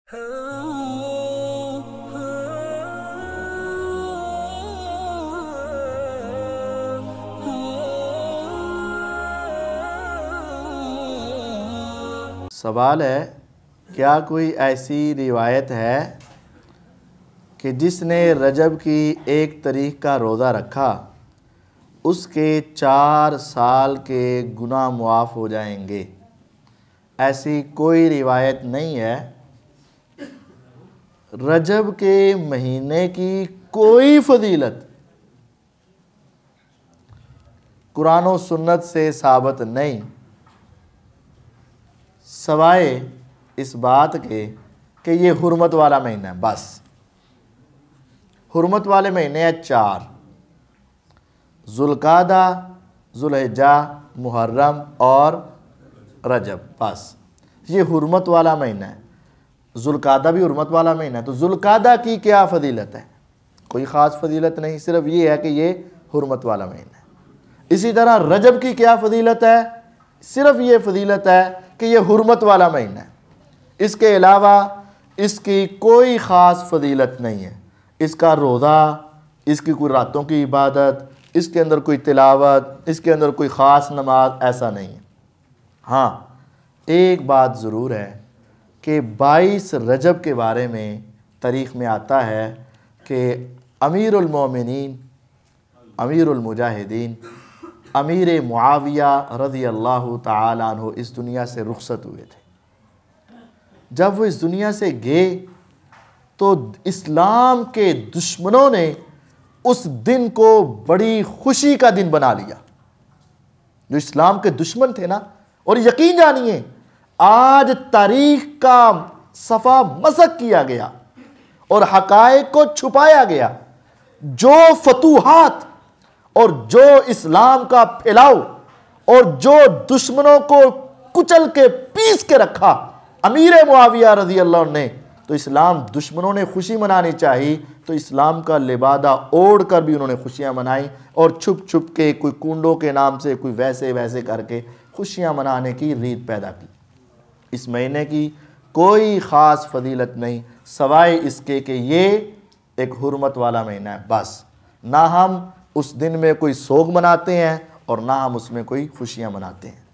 सवाल है, क्या कोई ऐसी रिवायत है कि जिसने रजब की 1 तारीख का रोज़ा रखा उसके 4 साल के गुनाह मुआफ़ हो जाएंगे? ऐसी कोई रिवायत नहीं है। रजब के महीने की कोई फजीलत कुरान और सुन्नत से साबित नहीं, सवाए इस बात के कि ये हुर्मत वाला महीना है। बस हुर्मत वाले महीने हैं 4: ज़ुल्क़ादा, ज़ुल्हिज्जा, मुहर्रम और रजब। बस ये हुर्मत वाला महीना है। ज़ुल्क़ादा भी हुर्मत वाला महीना है, तो ज़ुल्क़ादा की क्या फ़जीलत है? कोई ख़ास फ़जीलत नहीं, सिर्फ ये है कि ये हुर्मत वाला महीना है। इसी तरह रजब की क्या फ़जीलत है? सिर्फ ये फ़जीलत है कि ये हुर्मत वाला महीना है। इसके अलावा इसकी कोई ख़ास फ़जीलत नहीं है। इसका रोज़ा, इसकी कोई रातों की इबादत, इसके अंदर कोई तिलावत, इसके अंदर कोई ख़ास नमाज, ऐसा नहीं है। हाँ, एक बात ज़रूर है कि 22 रजब के बारे में तारीख़ में आता है कि अमीरुल मोमिनीन, अमीरुल मुजाहिदीन, अमीर मुआविया रज़ी अल्लाह ताला अन्हु इस दुनिया से रुखसत हुए थे। जब वो इस दुनिया से गए तो इस्लाम के दुश्मनों ने उस दिन को बड़ी खुशी का दिन बना लिया। जो इस्लाम के दुश्मन थे ना, और यकीन जानिए आज तारीख का सफ़ा मसक किया गया और हक़ाइक़ को छुपाया गया। जो फतूहात और जो इस्लाम का फैलाव और जो दुश्मनों को कुचल के पीस के रखा अमीर मुआविया रज़ी अल्लाह ने, तो इस्लाम दुश्मनों ने खुशी मनानी चाहिए तो इस्लाम का लिबादा ओढ़ कर भी उन्होंने खुशियाँ मनाई और छुप छुप के कोई कुंडों के नाम से कोई वैसे वैसे करके खुशियाँ मनाने की रीत पैदा की। इस महीने की कोई ख़ास फजीलत नहीं, सवाए इसके कि ये एक हुर्मत वाला महीना है। बस ना हम उस दिन में कोई सोग मनाते हैं और ना हम उसमें कोई खुशियाँ मनाते हैं।